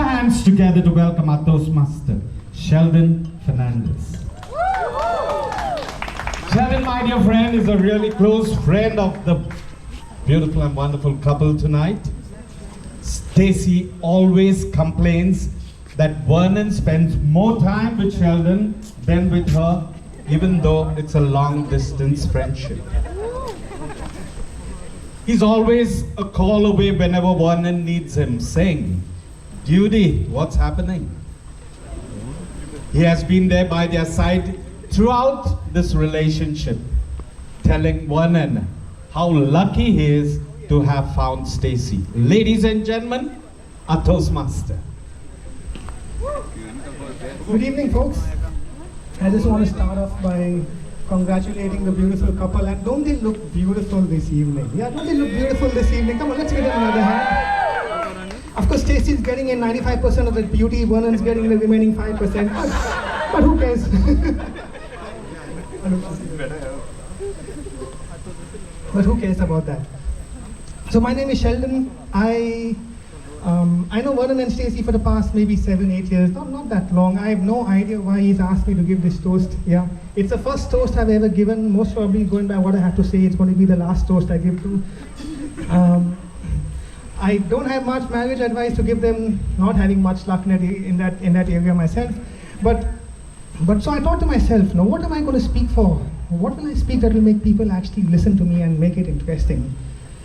our hands together to welcome our Toastmaster, Sheldon Fernandes. Sheldon, my dear friend, is a really close friend of the beautiful and wonderful couple tonight. Stacy always complains that Vernon spends more time with Sheldon than with her, even though it's a long-distance friendship. He's always a call away whenever Vernon needs him, saying, "Judy, what's happening?" He has been there by their side throughout this relationship, telling Vernon how lucky he is to have found Stacy. Ladies and gentlemen, our Toastmaster. Good evening, folks. I just want to start off by congratulating the beautiful couple. And don't they look beautiful this evening? Yeah, don't they look beautiful this evening? Come on, let's give them another hand. Of course, Stacey's getting in 95% of the beauty, Vernon's getting the remaining 5%. But who cares? But who cares about that? So my name is Sheldon. I know Vernon and Stacey for the past maybe 7-8 years, not that long. I have no idea why he's asked me to give this toast. Yeah, it's the first toast I've ever given. Most probably, going by what I have to say, it's going to be the last toast I give to. I don't have much marriage advice to give them, not having much luck in that area myself. But so I thought to myself, now what am I going to speak for? What will I speak that will make people actually listen to me and make it interesting?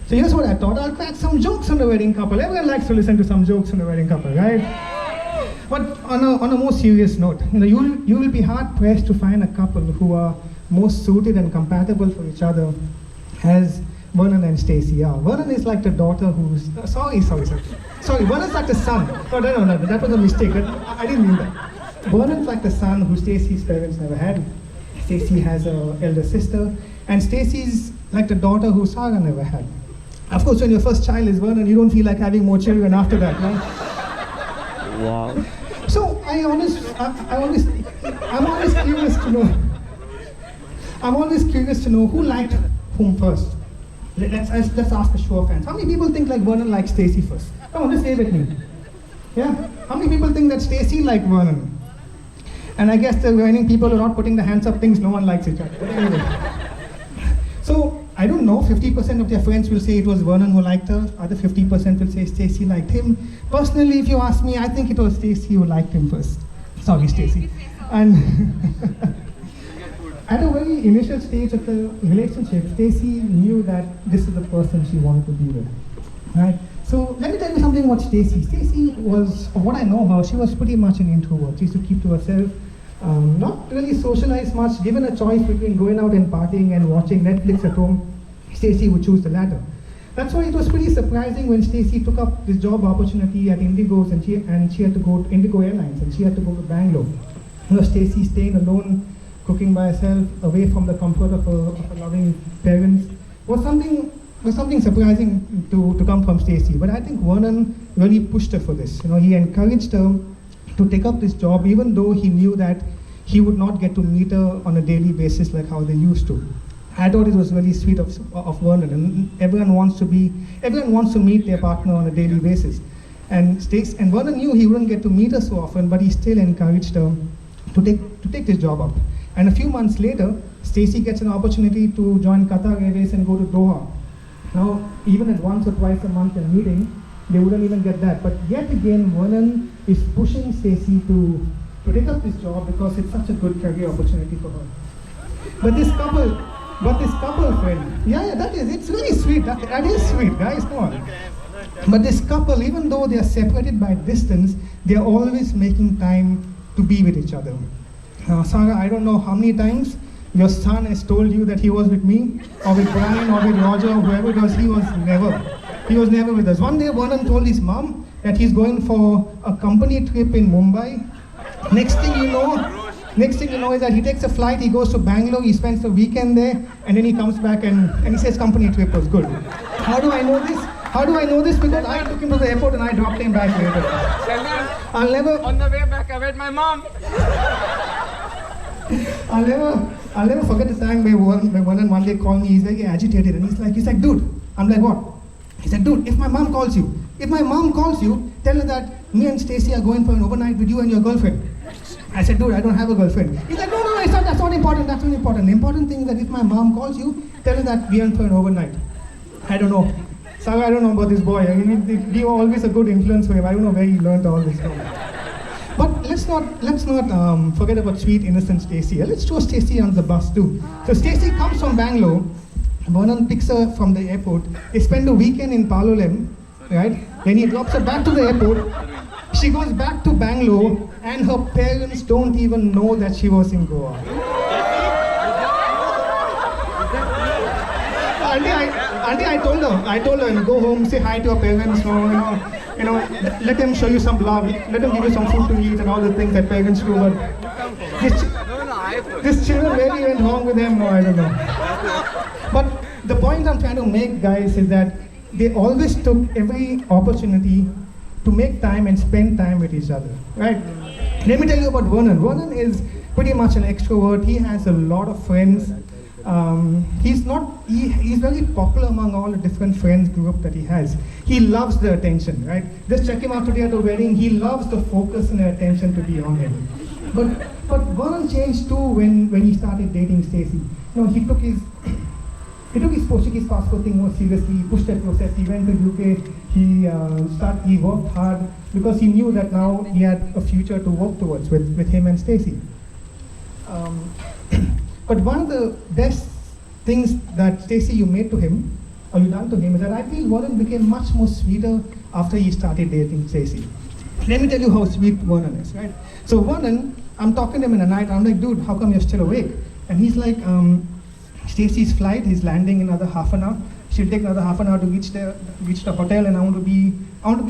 So here's what I thought. I'll crack some jokes on the wedding couple. Everyone likes to listen to some jokes on the wedding couple, right? But on a more serious note, you will be hard pressed to find a couple who are most suited and compatible for each other as Vernon and Stacey are. Vernon is like the daughter who's sorry. Vernon's like the son. No, that was a mistake. I didn't mean that. Vernon's like the son who Stacey's parents never had. Stacey has an elder sister, and Stacey's like the daughter who Sarah never had. Of course, when your first child is Vernon, you don't feel like having more children after that, right? Wow. So I'm always curious to know. I'm always curious to know who liked whom first. Let's ask a show of hands. How many people think like Vernon liked Stacey first? Come on, just say with me. Yeah. How many people think that Stacey liked Vernon? And I guess the remaining people who are not putting the hands up thinks no one likes each other. But anyway. So I don't know, 50% of their friends will say it was Vernon who liked her, other 50% will say Stacey liked him. Personally, if you ask me, I think it was Stacey who liked him first. Sorry, Stacey. And at a very initial stage of the relationship, Stacey knew that this is the person she wanted to be with. Right? So let me tell you something about Stacey. Stacey was, of what I know her, she was pretty much an introvert. She used to keep to herself. Not really socialize much. Given a choice between going out and partying and watching Netflix at home, Stacey would choose the latter. That's why it was pretty surprising when Stacey took up this job opportunity at Indigo's and she had to go to Indigo Airlines and she had to go to Bangalore. Stacey staying alone, cooking by herself, away from the comfort of her loving parents, was something surprising to come from Stacey. But I think Vernon really pushed her for this. He encouraged her to take up this job, even though he knew that he would not get to meet her on a daily basis like how they used to. I thought it was really sweet of Vernon, and everyone wants to meet their partner on a daily basis. And Vernon knew he wouldn't get to meet her so often, but he still encouraged her to take this job up. And a few months later, Stacey gets an opportunity to join Qatar Airways and go to Doha. Now, even at once or twice a month in meeting, they wouldn't even get that. But yet again, Vernon is pushing Stacey to take up this job because it's such a good career opportunity for her. But this couple, friend, it's really sweet. That is sweet, guys, come on. But this couple, even though they are separated by distance, they are always making time to be with each other. Sarah, I don't know how many times your son has told you that he was with me, or with Brian, or with Roger, or whoever it was. He was never with us. One day Vernon told his mom that he's going for a company trip in Mumbai. Next thing you know is that he takes a flight, he goes to Bangalore, he spends the weekend there, and then he comes back and he says company trip was good. How do I know this? Because I took him to the airport and I dropped him back later. On the way back, I met my mom. I'll never forget the time where Vernon one day called me. He's very agitated and he's like, dude. I'm like, what? He said, dude, if my mom calls you, tell her that me and Stacy are going for an overnight with you and your girlfriend. I said, dude, I don't have a girlfriend. He's like, no, it's not, that's not important, that's not important. The important thing is that if my mom calls you, tell her that we went for an overnight. I don't know. So I don't know about this boy. I mean, he was always a good influence for him. I don't know where he learned all this from. But let's not forget about sweet, innocent Stacy. Let's throw Stacy on the bus too. So Stacy comes from Bangalore. Vernon picks her from the airport. They spend the weekend in Palolem, right? Then he drops her back to the airport. She goes back to Bangalore, and her parents don't even know that she was in Goa. Auntie, I told her, go home, say hi to your parents, let them show you some love, let them give you some food to eat and all the things that parents do. But this children really went wrong with them, I don't know. But the point I'm trying to make, guys, is that they always took every opportunity to make time and spend time with each other, right? Let me tell you about Vernon. Vernon is pretty much an extrovert. He has a lot of friends. He's very popular among all the different friends group that he has. He loves the attention, right? Just check him out today at the wedding. He loves the focus and the attention to be on him. But Vernon changed too when he started dating Stacy. He took his Portuguese passport thing more seriously. He pushed that process. He went to UK. He worked hard because he knew that now he had a future to work towards with him and Stacy. But one of the best things that Stacy you made to him, or you done to him, is that I feel Vernon became much more sweeter after he started dating Stacy. Let me tell you how sweet Vernon is, right? So Vernon, I'm talking to him in the night. I'm like, dude, how come you're still awake? And he's like, Stacy's flight is landing in another half an hour. She'll take another half an hour to reach the hotel, and I want to be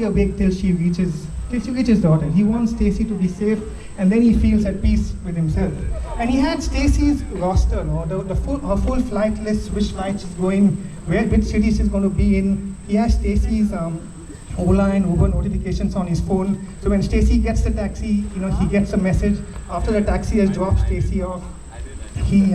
awake till she reaches the hotel. He wants Stacy to be safe, and then he feels at peace with himself. And he had Stacy's roster, her full flight list, which flight she's going, which city she's going to be in. He has Stacy's Ola and Uber notifications on his phone. So when Stacy gets the taxi, he gets a message. After the taxi has dropped Stacy off, he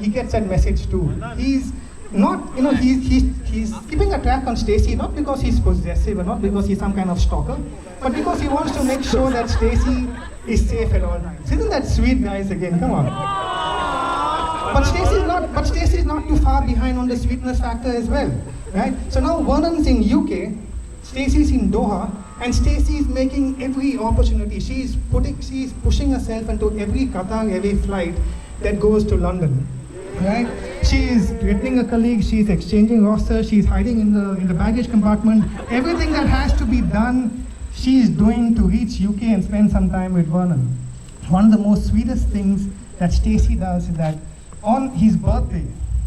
gets that message too. He's not, he's keeping a track on Stacy, not because he's possessive or not because he's some kind of stalker, but because he wants to make sure that Stacy is safe at all times. Isn't that sweet, guys? Again, come on. But Stacy's not too far behind on the sweetness factor as well, right? So now Vernon's in UK, Stacy's in Doha, and Stacy's making every opportunity. She's pushing herself into every Qatar Airways flight that goes to London, right? She is threatening a colleague. She's exchanging rosters. She's hiding in the baggage compartment. Everything that has to be done, she's doing to reach UK and spend some time with Vernon. One of the most sweetest things that Stacy does is that on his birthday,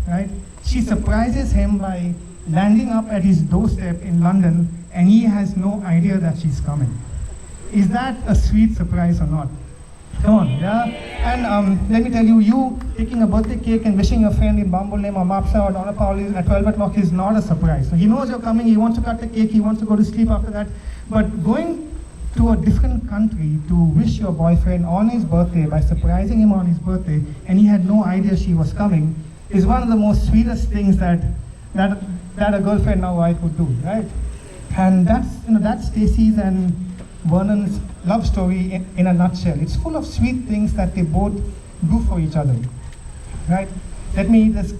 right, she surprises him by landing up at his doorstep in London, and he has no idea that she's coming. Is that a sweet surprise or not? Come on, yeah? And let me tell you, you taking a birthday cake and wishing a friend in Bambolem or Mapsa or Donapal at 12 o'clock is not a surprise. So he knows you're coming, he wants to cut the cake, he wants to go to sleep after that. But going to a different country to wish your boyfriend on his birthday by surprising him on his birthday, and he had no idea she was coming, is one of the most sweetest things that a girlfriend or wife would do, right? And that's Stacy's and Vernon's love story in a nutshell. It's full of sweet things that they both do for each other, right? Let me just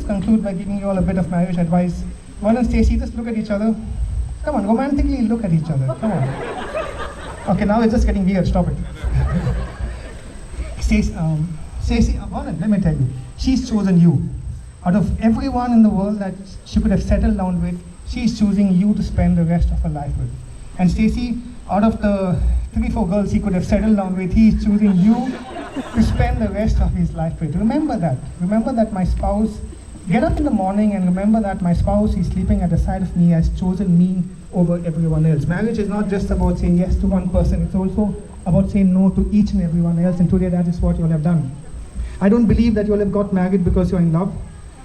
conclude by giving you all a bit of marriage advice. Vernon and Stacy, just look at each other. Come on, romantically look at each other. Come on. Okay, now it's just getting weird. Stop it. Stacy, Vernon, let me tell you, she's chosen you. Out of everyone in the world that she could have settled down with, she's choosing you to spend the rest of her life with. And Stacy, out of the 3-4 girls he could have settled down with, he is choosing you to spend the rest of his life with. Remember that. Remember that my spouse, get up in the morning and remember that my spouse is sleeping at the side of me, has chosen me over everyone else. Marriage is not just about saying yes to one person, it's also about saying no to each and everyone else, and today that is what you all have done. I don't believe that you all have got married because you're in love.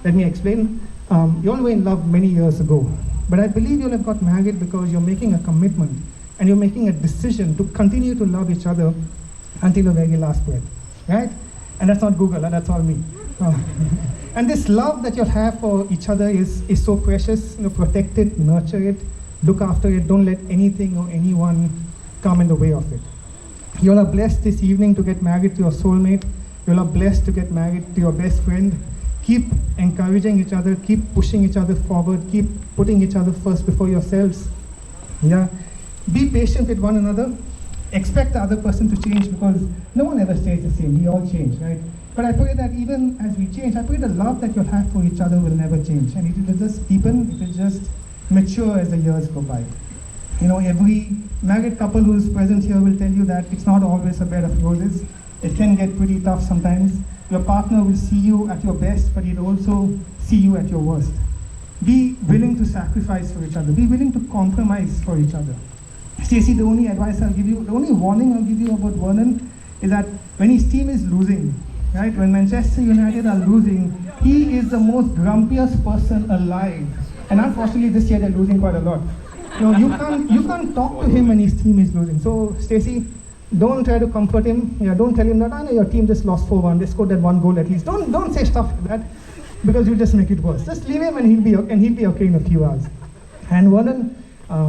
Let me explain. You all were in love many years ago. But I believe you'll have got married because you're making a commitment and you're making a decision to continue to love each other until your very last breath, right? And that's not Google, that's all me. And this love that you'll have for each other is so precious. Protect it, nurture it, Look after it. Don't let anything or anyone come in the way of it. You all are blessed this evening to get married to your soulmate. You all are blessed to get married to your best friend. Keep encouraging each other. Keep pushing each other forward. Keep putting each other first before yourselves. Yeah. Be patient with one another. Expect the other person to change, because no one ever stays the same. We all change, right? But I pray that even as we change, I pray the love that you'll have for each other will never change. And it will just deepen, it will just mature as the years go by. You know, every married couple who's present here will tell you that it's not always a bed of roses. It can get pretty tough sometimes. Your partner will see you at your best, but he'll also see you at your worst. Be willing to sacrifice for each other. Be willing to compromise for each other. Stacey, the only advice I'll give you, the only warning I'll give you about Vernon is that when his team is losing, right, when Manchester United are losing, he is the most grumpiest person alive. And unfortunately this year they're losing quite a lot. You know, you can't talk to him when his team is losing. So Stacey, don't try to comfort him. Yeah, don't tell him that, I know your team just lost 4-1, they scored that one goal at least. Don't say stuff like that, because you just make it worse. Just leave him and he'll be okay in a few hours. And Vernon,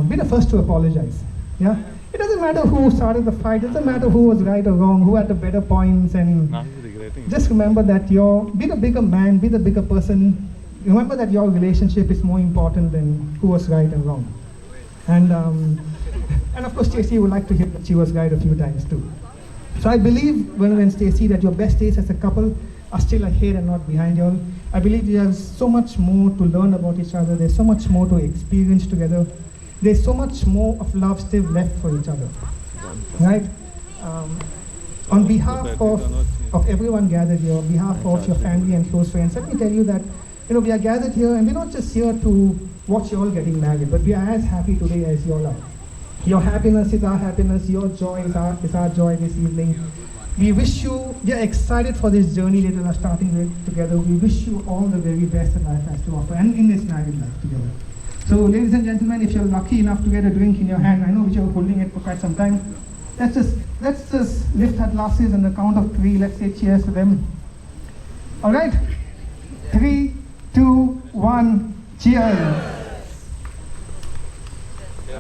be the first to apologize. Yeah, it doesn't matter who started the fight. It doesn't matter who was right or wrong, who had the better points, and just remember that be the bigger man, be the bigger person. Remember that your relationship is more important than who was right and wrong. And of course, Stacey would like to hear that she was right a few times too. So I believe, when Stacey, that your best days as a couple are still ahead and not behind you all. I believe you have so much more to learn about each other. There's so much more to experience together. There's so much more of love still left for each other, right? On behalf of everyone gathered here, on behalf of your family and close friends, let me tell you that, you know, we are gathered here, and we're not just here to watch you all getting married, but we are as happy today as you all are. Your happiness is our happiness. Your joy is our joy this evening. We are excited for this journey that we are starting with together. We wish you all the very best that life has to offer, and in this married life together. So, ladies and gentlemen, if you're lucky enough to get a drink in your hand, I know which you're holding it for quite some time, let's just lift our glasses on the count of 3. Let's say cheers to them. All right? 3, 2, 1, cheers.